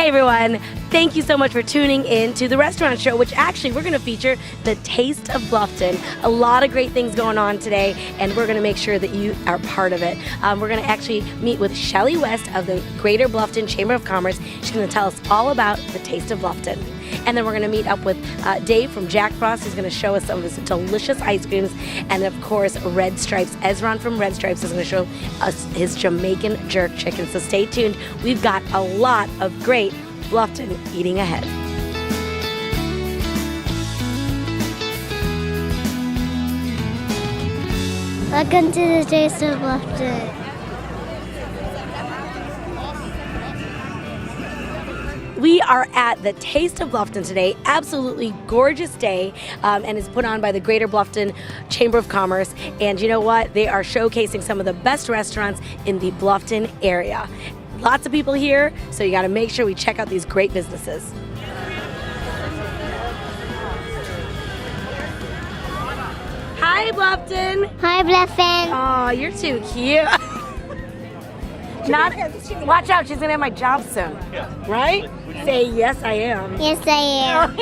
Hey everyone, thank you so much for tuning in to the restaurant show, which actually we're going to feature the Taste of Bluffton. A lot of great things going on today, and we're going to make sure that you are part of it. We're going to actually meet with Shelly West of the Greater Bluffton Chamber of Commerce. She's going to tell us all about the Taste of Bluffton. And then we're going to meet up with Dave from Jack Frost, who's going to show us some of his delicious ice creams. And of course, Red Stripes. Ezron from Red Stripes is going to show us his Jamaican jerk chicken. So stay tuned. We've got a lot of great Bluffton eating ahead. Welcome to the Taste of Bluffton. We are at the Taste of Bluffton today. Absolutely gorgeous day, and it's put on by the Greater Bluffton Chamber of Commerce. And you know what? They are showcasing some of the best restaurants in the Bluffton area. Lots of people here, so you got to make sure we check out these great businesses. Hi, Bluffton. Hi, Bluffton. Oh, you're too cute. Watch out, she's gonna have my job soon. Yeah. Right? Say yes, I am. Yes, I am.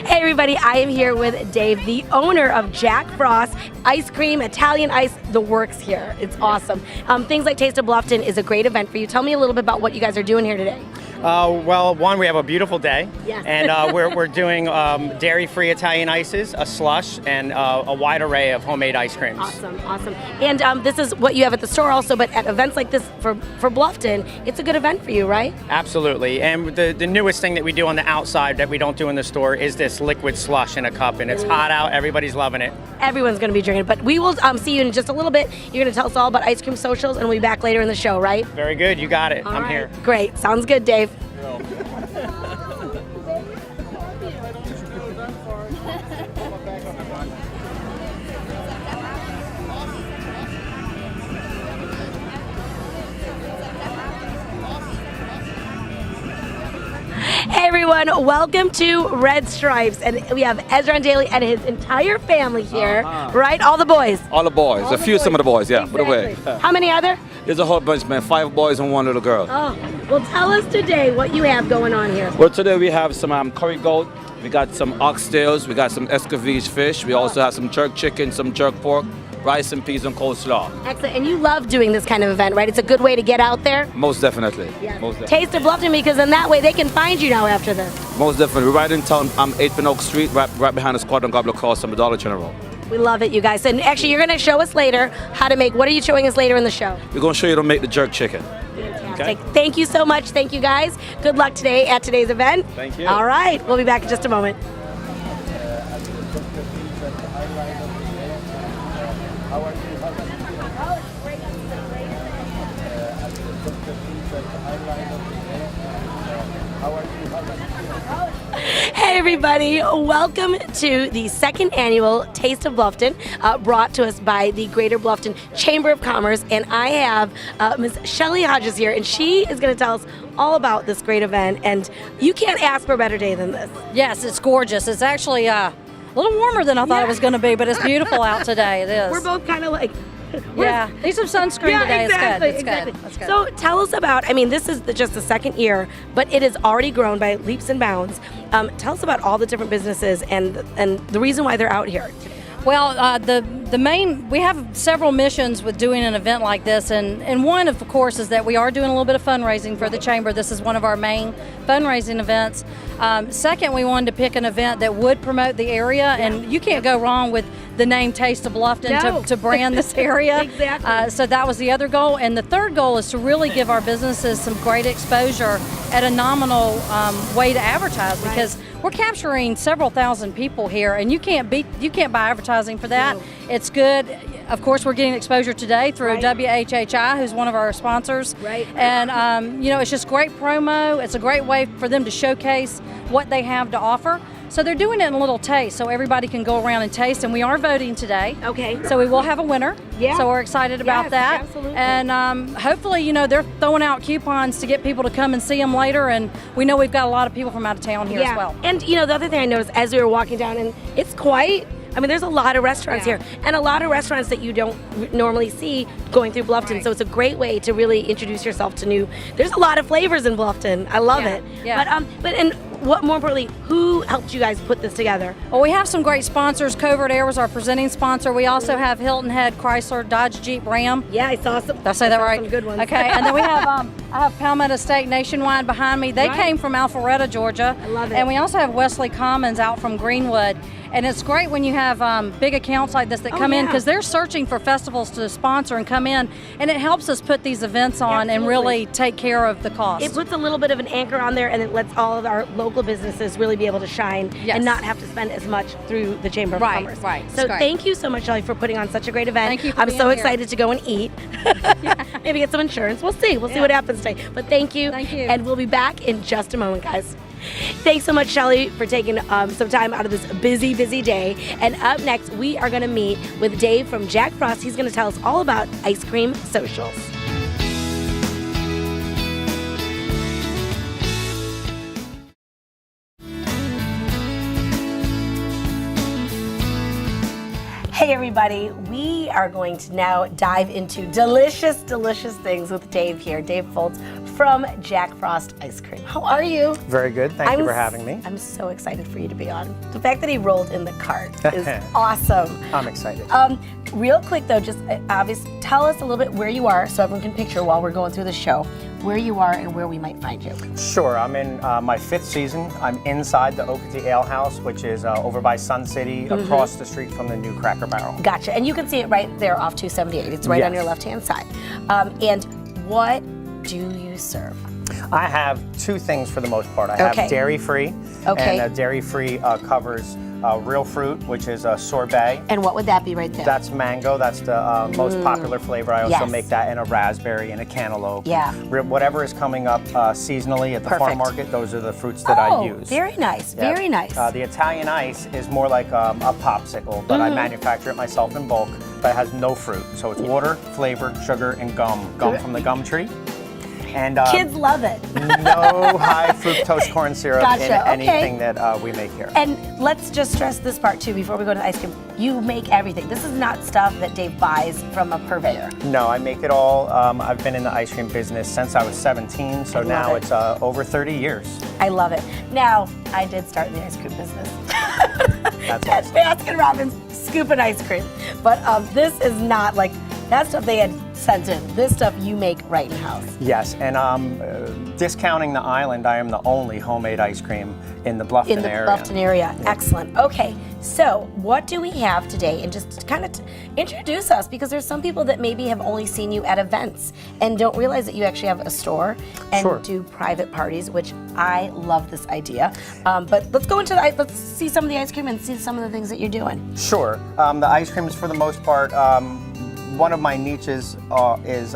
Hey everybody, I am here with Dave, the owner of Jack Frost Ice Cream, Italian Ice, the works here. It's awesome. Things like Taste of Bluffton is a great event for you. Tell me a little bit about what you guys are doing here today. Well, one, we have a beautiful day, yes. And we're doing dairy-free Italian ices, a slush, and a wide array of homemade ice creams. Awesome, awesome. And this is what you have at the store also, but at events like this for Bluffton, it's a good event for you, right? Absolutely, and the newest thing that we do on the outside that we don't do in the store is this liquid slush in a cup, and it's hot out, everybody's loving it. Everyone's going to be drinking it, but we will see you in just a little bit. You're going to tell us all about ice cream socials, and we'll be back later in the show, right? Very good, you got it. All I'm right. here. Great, sounds good, Dave. Hey everyone, welcome to Red Stripes, and we have Ezra Daly and his entire family here, right? All the boys. All the boys. All a the few, boys. some of the boys, yeah. Exactly. Put away. How many are there? There's a whole bunch, man. 5 boys and 1 little girl. Oh, well, tell us today what you have going on here. Well, today we have some curry goat. We got some oxtails. We got some escovitch fish. We also have some jerk chicken, some jerk pork, rice and peas and coleslaw. Excellent. And you love doing this kind of event, right? It's a good way to get out there. Most definitely. Yeah. Most definitely. Taste of Bluffton, because in that way they can find you now after this. Most definitely. We're right in town. I'm 8th and Oak Street, right behind the Squad and Gobbler across from the Dollar General. We love it, you guys. And actually, you're going to show us later how to make. What are you showing us later in the show? We're going to show you how to make the jerk chicken. Fantastic. Okay. Thank you so much. Thank you, guys. Good luck today at today's event. Thank you. All right. We'll be back in just a moment. Hey everybody, welcome to the second annual Taste of Bluffton, brought to us by the Greater Bluffton Chamber of Commerce, and I have Ms. Shelly Hodges here, and she is going to tell us all about this great event, and you can't ask for a better day than this. Yes, it's gorgeous. It's actually a little warmer than I thought it was going to be, but it's beautiful out today. It is. We're both kind of like... Yeah, need some sunscreen today. Exactly, It's good. exactly. It's good. So tell us about, I mean, this is just the second year, but it has already grown by leaps and bounds. Tell us about all the different businesses and the reason why they're out here today. Well, the main, we have several missions with doing an event like this, and one, of course, is that we are doing a little bit of fundraising for the Chamber. This is one of our main fundraising events. Second, we wanted to pick an event that would promote the area, and you can't go wrong with the name Taste of Bluffton to brand this area. Exactly. So that was the other goal. And the third goal is to really give our businesses some great exposure at a nominal way to advertise, because we're capturing several thousand people here, and you can't buy advertising for that. No. It's good. Of course, we're getting exposure today through WHHI, who's one of our sponsors. Right. And, it's just great promo. It's a great way for them to showcase what they have to offer. So they're doing it in a little taste, so everybody can go around and taste. And we are voting today. Okay. So we will have a winner. Yeah. So we're excited about Yes, that. absolutely. And hopefully, you know, they're throwing out coupons to get people to come and see them later. And we know we've got a lot of people from out of town here as well. And you know, the other thing I noticed as we were walking down, and it's quite, I mean, there's a lot of restaurants here, and a lot of restaurants that you don't normally see going through Bluffton. Right. So it's a great way to really introduce yourself to new. There's a lot of flavors in Bluffton. I love it. Yeah. But and what more importantly, who helped you guys put this together? Well, we have some great sponsors. Covert Air was our presenting sponsor. We also have Hilton Head, Chrysler, Dodge, Jeep, Ram. Yeah, I saw some. Did I say that right? Some good ones. Okay, and then we have I have Palmetto State Nationwide behind me. They Right. came from Alpharetta, Georgia. I love it. And we also have Wesley Commons out from Greenwood. And it's great when you have big accounts like this that come in, because they're searching for festivals to sponsor and come in, and it helps us put these events on and really take care of the cost. It puts a little bit of an anchor on there, and it lets all of our local businesses really be able to shine and not have to spend as much through the Chamber of Commerce. Right. So thank you so much, Shelly, for putting on such a great event. Thank you for I'm being so here. excited to go and eat. Maybe get some insurance. We'll see. We'll see what happens today. But thank you. Thank you. And we'll be back in just a moment, guys. Thanks so much, Shelly, for taking some time out of this busy, busy day. And up next, we are going to meet with Dave from Jack Frost. He's going to tell us all about ice cream socials. Hey everybody, we are going to now dive into delicious, delicious things with Dave here. Dave Foltz from Jack Frost Ice Cream. How are you? Very good. Thank you for having me. I'm so excited for you to be on. The fact that he rolled in the cart is awesome. I'm excited. Real quick though, just obviously tell us a little bit where you are so everyone can picture while we're going through the show, where you are and where we might find you. Sure. I'm in my 5th season. I'm inside the Okatee Ale House, which is over by Sun City, across the street from the new Cracker Barrel. Gotcha. And you can see it right there off 278. It's right on your left-hand side. And what do you serve? I have 2 things for the most part. I have dairy-free, and dairy-free covers real fruit, which is a sorbet. And what would that be right there? That's mango. That's the most popular flavor. I also make that in a raspberry and a cantaloupe. Yeah. Whatever is coming up seasonally at the farm market, those are the fruits that I use. Very nice. Very nice. The Italian ice is more like a popsicle, but I manufacture it myself in bulk, but it has no fruit. So it's water, flavor, sugar, and gum. Gum from the gum tree. And kids love it. no high fructose corn syrup in anything that we make here. And let's just stress this part too before we go to the ice cream. You make everything. This is not stuff that Dave buys from a purveyor. No, I make it all. I've been in the ice cream business since I was 17, so now it's over 30 years. I love it. Now, I did start in the ice cream business. That's awesome. Baskin Robbins scooping ice cream. But this is not like that stuff they had sent in. This stuff you make right in house. Yes, and discounting the island, I am the only homemade ice cream in the Bluffton area. In the Bluffton area. Yeah. Excellent. Okay, so what do we have today? And just kind of introduce us, because there's some people that maybe have only seen you at events and don't realize that you actually have a store and do private parties, which I love this idea. But let's go into let's see some of the ice cream and see some of the things that you're doing. Sure. The ice creams, for the most part, one of my niches is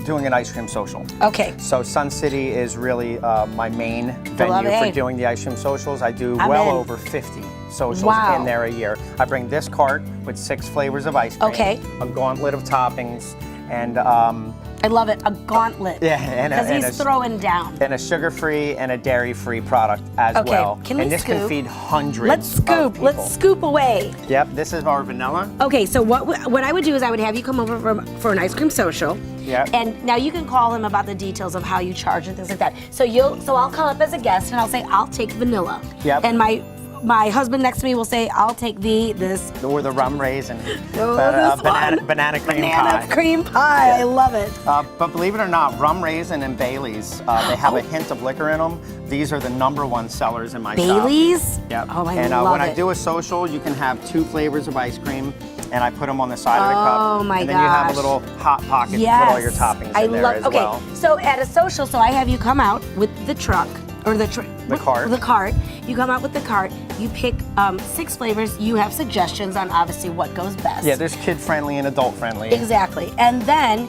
doing an ice cream social. Okay. So Sun City is really my main venue for doing the ice cream socials. I do over 50 socials in there a year. I bring this cart with 6 flavors of ice cream, a gauntlet of toppings, and I love it, a gauntlet. Yeah, because he's throwing down. And a sugar-free and a dairy-free product as well. Can we and this scoop? can feed hundreds Let's of scoop. people. Let's scoop away. Yep, this is our vanilla. Okay, so what I would do is I would have you come over for an ice cream social. Yep. And now you can call him about the details of how you charge and things like that. So I'll come up as a guest and I'll say I'll take vanilla. Yep. And my husband next to me will say, I'll take this. Or the rum raisin. Banana cream pie. Cream pie, I love it. But believe it or not, rum raisin and Baileys, they have a hint of liquor in them. These are the #1 sellers in my shop. Baileys? Yep. Oh, I and love when it. I do a social, you can have 2 flavors of ice cream, and I put them on the side of the cup. Oh my And then you have a little hot pocket to put all your toppings in there as well. Okay, so at a social, so I have you come out with the truck, or the cart. The cart. You come out with the cart. You pick 6 flavors. You have suggestions on obviously what goes best. Yeah, there's kid-friendly and adult-friendly. Exactly. And then,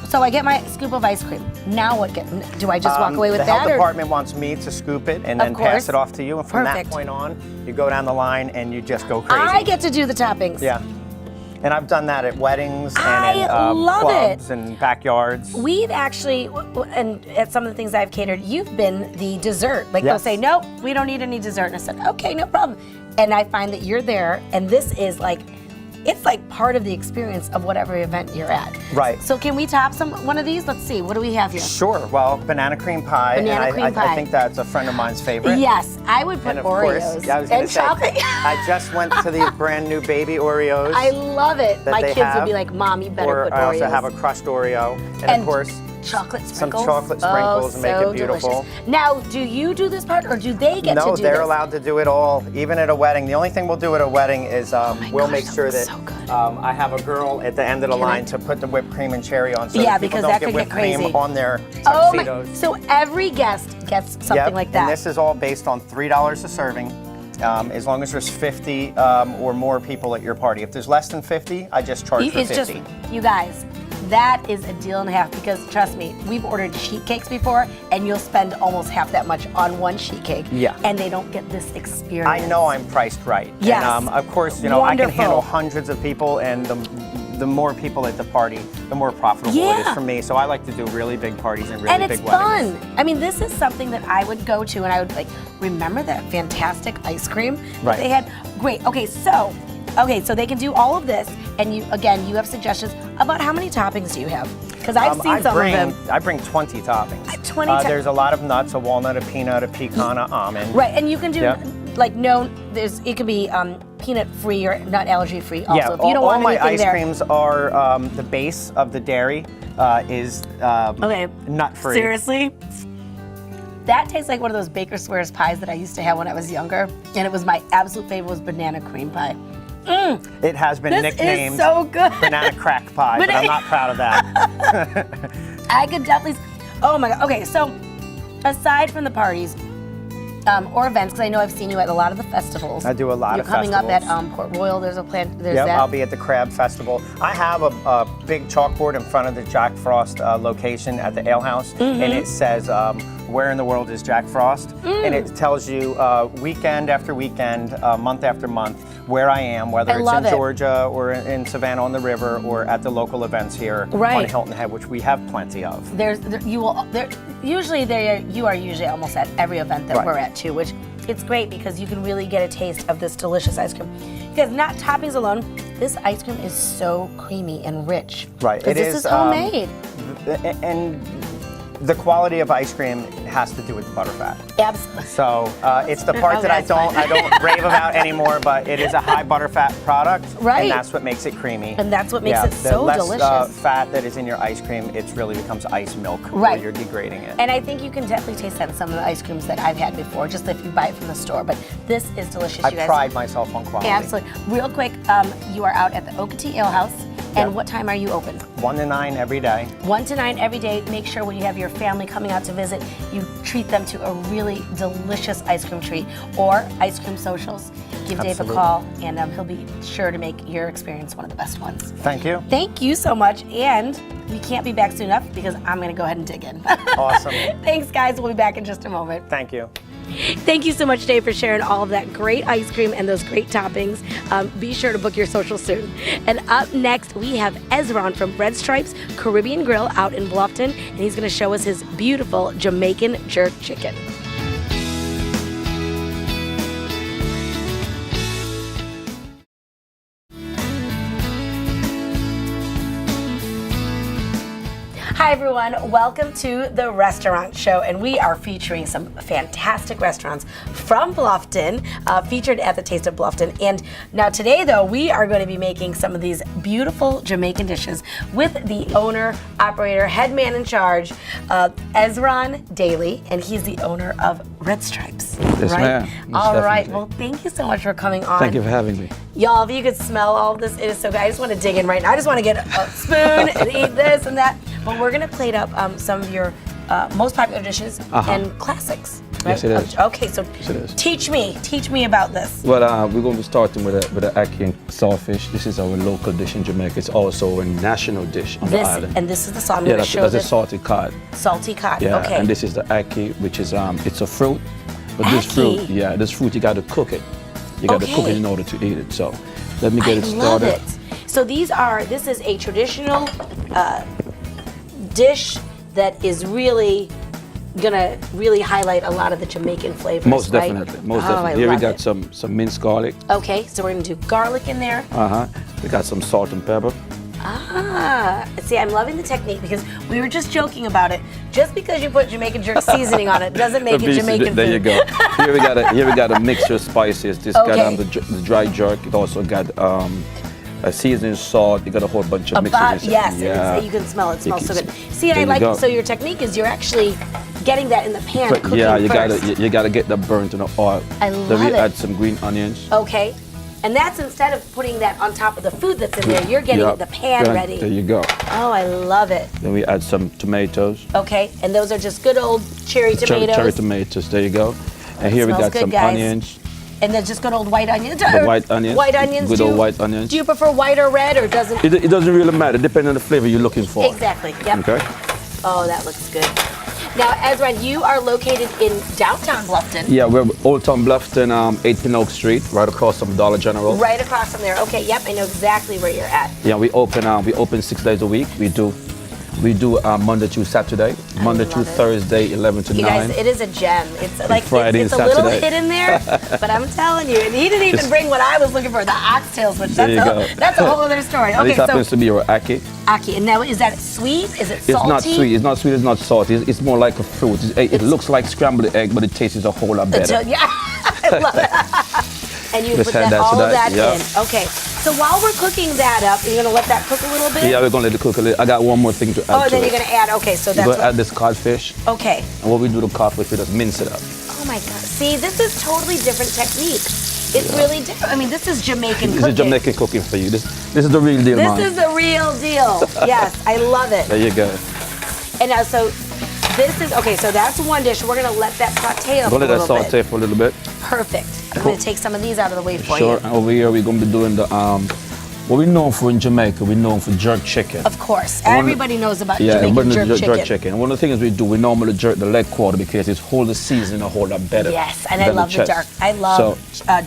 So I get my scoop of ice cream. Now what? Do I just walk away with the that? health department wants me to scoop it and then pass it off to you. And from Perfect. that point on, you go down the line and you just go crazy. I get to do the toppings. Yeah. And I've done that at weddings and I in love clubs it. and backyards. We've actually, and at some of the things I've catered, you've been the dessert. Like they'll Yes. say, no, we don't need any dessert. And I said, okay, no problem. And I find that you're there, and this is like, it's like part of the experience of whatever event you're at. Right. So can we top one of these? Let's see, what do we have here? Sure. Well, banana cream pie. Banana and cream pie. I think that's a friend of mine's favorite. Yes, I would put And of Oreos course, yeah, I was gonna and say, chocolate. I just went to the brand new baby Oreos. I love it. that My they kids would have, be like, Mom, you better or put Oreos. I also have a crushed Oreo, and of course, chocolate some sprinkles. chocolate sprinkles oh, make so it beautiful. Delicious. Now, do you do this part, or do they get to do No, this? they're allowed to do it all, even at a wedding. The only thing we'll do at a wedding is we'll gosh, make that sure looks that so good. I have a girl at the end of the line to put the whipped cream and cherry on, so Yeah, that people because don't that get could whipped get crazy. cream on their Oh my! tuxedos. So every guest gets something Yep, like that. And this is all based on $3 a serving. As long as there's 50 or more people at your party. If there's less than 50, I just charge for 50. It's just, you guys, that is a deal and a half, because trust me, we've ordered sheet cakes before, and you'll spend almost half that much on one sheet cake. Yeah. And they don't get this experience. I know I'm priced right. Yes. And of course, you know, I Wonderful. can handle hundreds of people, and the more people at the party, the more profitable it Yeah. is for me. So I like to do really big parties and really And big it's weddings. fun. I mean, this is something that I would go to, and I would like, remember that fantastic ice cream that Right. they had? Great. Okay, so they can do all of this, and you have suggestions about how many toppings do you have? Because I've seen some of them. I bring 20 toppings. 20 toppings. There's a lot of nuts: a walnut, a peanut, a pecan, a almond. Right, and you can do Yep. like it can be peanut free or nut allergy free. Also, Yeah, if you don't all want my anything ice there. creams are the base of the dairy is nut free. Seriously? That tastes like one of those Baker Squares pies that I used to have when I was younger, and it was my absolute favorite was banana cream pie. It has been This nicknamed is so good. banana crack pie, but I'm not proud of that. I could definitely. Oh my god. Okay, so aside from the parties or events, because I know I've seen you at a lot of the festivals. I do a lot of You're coming up festivals. at Port Royal. There's a plant. There's Yep, that. I'll be at the Crab Festival. I have a big chalkboard in front of the Jack Frost location at the Ale House, Mm-hmm. and it says, "Where in the world is Jack Frost?" And it tells you weekend after weekend, month after month, where I am, whether I it's love in it. Georgia or in Savannah on the River or at the local events here on Right. Hilton Head, which we have plenty of. You are usually almost at every event that Right. we're at too, which it's great because you can really get a taste of this delicious ice cream. Because not toppings alone, this ice cream is so creamy and rich. Right, 'Cause it this is, is homemade. And the quality of ice cream has to do with the butterfat. Absolutely. So it's the part that I that's fine. don't rave about anymore, but it is a high butterfat product, Right. and that's what makes it creamy. And that's what makes Yeah, it so the less, delicious. fat that is in your ice cream, it really becomes ice milk, Right. where you're degrading it. And I think you can definitely taste that in some of the ice creams that I've had before, just if you buy it from the store. But this is delicious, I you guys. pride myself on quality. Absolutely. Real quick, you are out at the Oakatee Ale House. And Yep. what time are you open? 1 to 9 every day. 1 to 9 every day. Make sure when you have your family coming out to visit, you treat them to a really delicious ice cream treat or ice cream socials. Give Dave Absolutely. a call, and he'll be sure to make your experience one of the best ones. Thank you. Thank you so much, and we can't be back soon enough because I'm going to go ahead and dig in. Awesome. Thanks, guys. We'll be back in just a moment. Thank you. Thank you so much, Dave, for sharing all of that great ice cream and those great toppings. Be sure to book your social soon. And up next, we have Ezron from Red Stripes Caribbean Grill out in Bluffton, and he's going to show us his beautiful Jamaican jerk chicken. Hi everyone, welcome to the Restaurant Show, and we are featuring some fantastic restaurants from Bluffton, featured at the Taste of Bluffton. And now today though, we are going to be making some of these beautiful Jamaican dishes with the owner, operator, head man in charge, Ezron Daly, and he's the owner of Red Stripes. Yes, right? ma'am. Most All right, definitely. well thank you so much for coming on. Thank you for having me. Y'all, if you could smell all of this, it is so good. I just want to dig in right now. I just want to get a spoon and eat this and that. But we're going to plate up some of your most popular dishes and classics. Right? Yes, it is. Okay, so Yes, it is. teach me about this. Well, we're going to be starting with the ackee and saltfish. This is our local dish in Jamaica. It's also a national dish on the island. And this is the salt. I'm Yeah, going to that's, show that's a this. salted cod. Salty cod. Yeah, Okay. and this is the ackee, which is it's a fruit. But this fruit, this fruit you got to cook it. You got to cook it in order to eat it. So let me get it started. I love it. So this is a traditional dish that is really gonna highlight a lot of the Jamaican flavors. Most right? definitely, most definitely. Here we got some minced garlic. Okay, so we're gonna do garlic in there. We got some salt and pepper. See, I'm loving the technique because we were just joking about it. Just because you put Jamaican jerk seasoning on it doesn't make it Jamaican there food. You go. Here we got a mixture of spices. This got the dry jerk. It also got a seasoning salt. You got a whole bunch of mixes. Yes, yeah. you can smell it. It smells so good. See, I like so your technique is you're actually getting that in the pan, cooking yeah, first. you gotta get that burnt in the oil. I love Then we it. add some green onions. Okay. And that's instead of putting that on top of the food that's in there, you're getting the pan ready. There you go. Oh, I love it. Then we add some tomatoes. Okay, and those are just good old cherry tomatoes. Cherry tomatoes, there you go. And here we got some onions. And then just good old white onions. The white onions. White onions. Good old white onions. Do you prefer white or red, or doesn't? It doesn't really matter, depending on the flavor you're looking for. Exactly. Yep. Okay. Oh, that looks good. Now, Ezra, you are located in downtown Bluffton. Yeah, we're Old Town Bluffton, 8 Pin Oak Street, right across from Dollar General. Right across from there. Okay, yep, I know exactly where you're at. Yeah, we open 6 days a week. We do Monday to Saturday, Monday to Thursday, 11 to 9. You guys, it is a gem. It's like Friday it's and a little Saturday. hidden there, but I'm telling you, and he didn't even bring what I was looking for, the oxtails, which that's a whole other story. Okay, this happens to be your ackee. Ackee, and now is that sweet? Is it salty? It's not sweet. It's not sweet. It's not salty. It's more like a fruit. It looks like scrambled egg, but it tastes a whole lot better. Yeah, I love it. And you Just put add all to that yeah. in. Okay. So while we're cooking that up, you're gonna let that cook a little bit? Yeah, we're gonna let it cook a little. I got one more thing to add. Oh, and then to you're gonna add. Okay, so that's. We're gonna add this codfish. Okay. And what we do to codfish, we just mince it up. Oh my God! See, this is totally different technique. It's really different. I mean, this is Jamaican cooking. This is Jamaican cooking for you. This is the real deal, man. This is the real deal. Yes, I love it. There you go. And now, so this is okay. So that's one dish. We're gonna let that saute up a little bit. Let that saute for a little bit. Perfect. I'm gonna take some of these out of the way for you. Sure. And over here, we're gonna be doing the what we're known for in Jamaica. We're known for jerk chicken. Of course, everybody knows about Jamaican jerk chicken. And one of the things we do, we normally jerk the leg quarter because it's hold the seasoning a whole lot better. Yes, and I love the dark. I love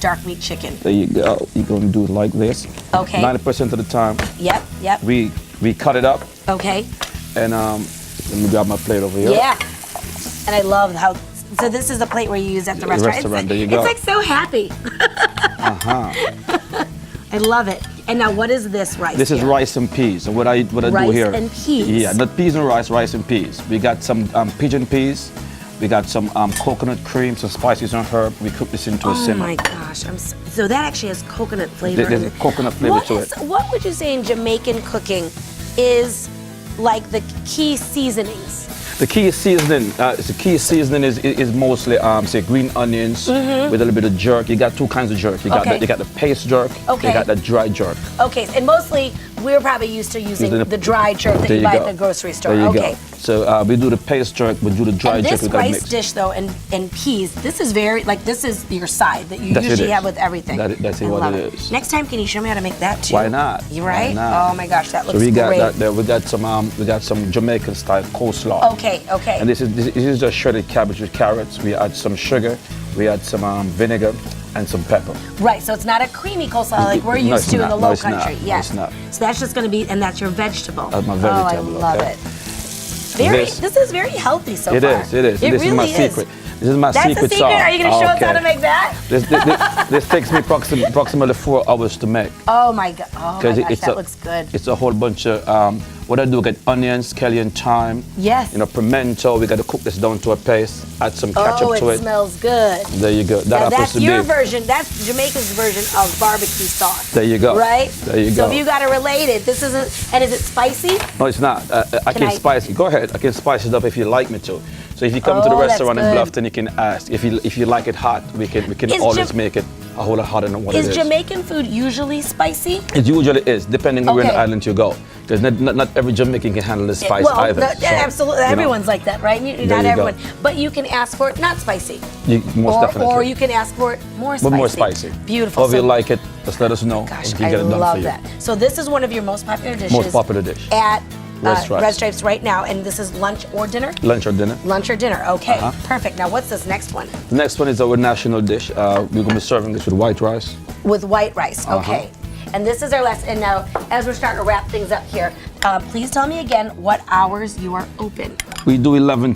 dark meat chicken. There you go. You're gonna do it like this. Okay. 90% of the time. Yep. We cut it up. Okay. And let me grab my plate over here. Yeah. And I love how. So this is the plate where you use at the restaurant. There you go. It's like so happy. I love it. And now, what is this rice? This is rice and peas. And what I do here. Rice and peas. Yeah, not peas and rice and peas. We got some pigeon peas. We got some coconut cream, some spices and herb. We cook this into a simmer. Oh my gosh! So that actually has coconut flavor. There's a coconut flavor to it. What would you say in Jamaican cooking is like the key seasonings? The key seasoning, is mostly say green onions with a little bit of jerk. You got two kinds of jerk. You got the paste jerk. Okay. You got the dry jerk. Okay, and mostly we're probably used to using the dry jerk that you buy at the grocery store. There you go. So we do the paste jerk, we do the dry jerk. This rice dish though, and peas. This is very this is your side that you usually have with everything. That's what it is. Next time, can you show me how to make that too? Why not? You right? Why not? Oh my gosh, that looks great. So we got great. that there. We got some Jamaican style coleslaw. Okay. And this is just shredded cabbage with carrots. We add some sugar. We add some vinegar and some pepper. Right, so it's not a creamy coleslaw like we're used to in the low country. Yes. No, it's not. So that's just going to be, and that's your vegetable. That's my vegetable. Oh, I love it. This is very healthy so far. It is. This really is my secret. This is my secret secret sauce. sauce. Are you going to show us how to make that? This takes me approximately 4 hours to make. Oh my God! Oh my gosh, that looks good. It's a whole bunch of what I do. Get onions, scallion, thyme. Yes. Pimento. We got to cook this down to a paste. Add some ketchup to it. Oh, it smells good. There you go. That's your version. That's Jamaica's version of barbecue sauce. There you go. Right. There you go. So if you got to relate it, this isn't. And is it spicy? No, it's not. I can spice it. Go ahead. I can spice it up if you like me to. So if you come to the restaurant in Bluffton, you can ask. If you like it hot, we can always make it a whole lot hotter than what it is. Is Jamaican food usually spicy? It usually is, depending on where in the Okay. island you go. Because not every Jamaican can handle the spice Well, either. no, So, absolutely. you know, Everyone's like that, right? Not you go. everyone. But you can ask for it not spicy. most definitely. Or you can ask for it more spicy. But more spicy. Beautiful. Or if you like it, just let us know. Gosh, we can I get it done love for you. that. So this is one of your most popular dishes. Most popular dish. At Red Stripes. Red Stripes right now. And this is lunch or dinner? Lunch or dinner. Lunch or dinner. Okay, Uh-huh. perfect. Now what's this next one? The next one is our national dish. We're going to be serving this with white rice. With white rice. Uh-huh. Okay. And this is our last. And now, as we're starting to wrap things up here, please tell me again what hours you are open. We do 11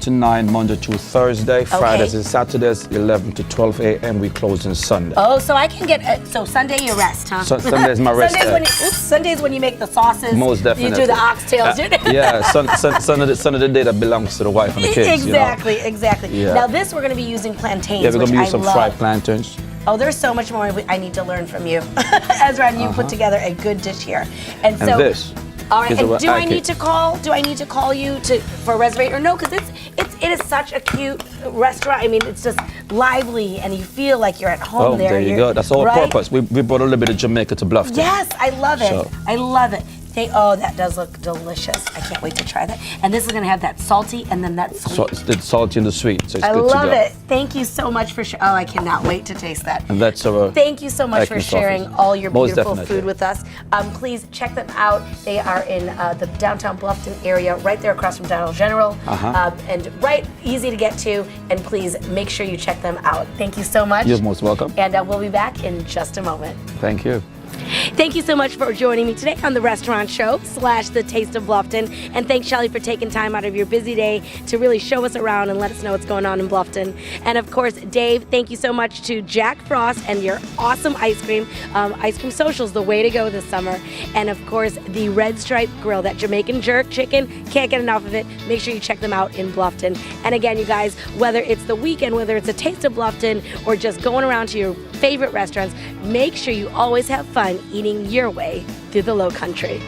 to 9 Monday to Thursday. Fridays and Saturdays 11 to 12 a.m. We close on Sunday. Oh, so I can get so Sunday you rest, huh? Sunday is my rest day. Sunday's when you make the sauces. Most definitely. You do the oxtails. Yeah, Sunday the day that belongs to the wife and the kids. Exactly, you know? exactly. Yeah. Now this we're going to be using plantains. Yeah, we're going to which use some I love. fried plantains. Oh, there's so much more I need to learn from you, Ezra. And you put together a good dish here. And so, this. all right. is And what do I I need to call? Do I need to call you for a reservation or no? Because it is such a cute restaurant. I mean, it's just lively, and you feel like you're at home Oh, there. there you go. That's the whole right? purpose. We brought a little bit of Jamaica to Bluffton. Yes, I love it. So- I love it. That does look delicious. I can't wait to try that. And this is going to have that salty and then that sweet. So it's salty and the sweet, so it's I good to go. love it. Thank you so much for sharing. Oh, I cannot wait to taste that. And that's our Thank you so much for Icon sharing sausage. all your Most beautiful definitely. food with us. Please check them out. They are in the downtown Bluffton area, right there across from Dollar General, and right easy to get to. And please make sure you check them out. Thank you so much. You're most welcome. And we'll be back in just a moment. Thank you. Thank you so much for joining me today on the Restaurant Show / The Taste of Bluffton. And thanks, Shelly, for taking time out of your busy day to really show us around and let us know what's going on in Bluffton. And of course, Dave, thank you so much to Jack Frost and your awesome ice cream. Ice Cream Social's the way to go this summer. And of course, the Red Stripe Grill, that Jamaican jerk chicken, can't get enough of it. Make sure you check them out in Bluffton. And again, you guys, whether it's the weekend, whether it's a Taste of Bluffton, or just going around to your favorite restaurants, make sure you always have fun eating your way through the Low Country.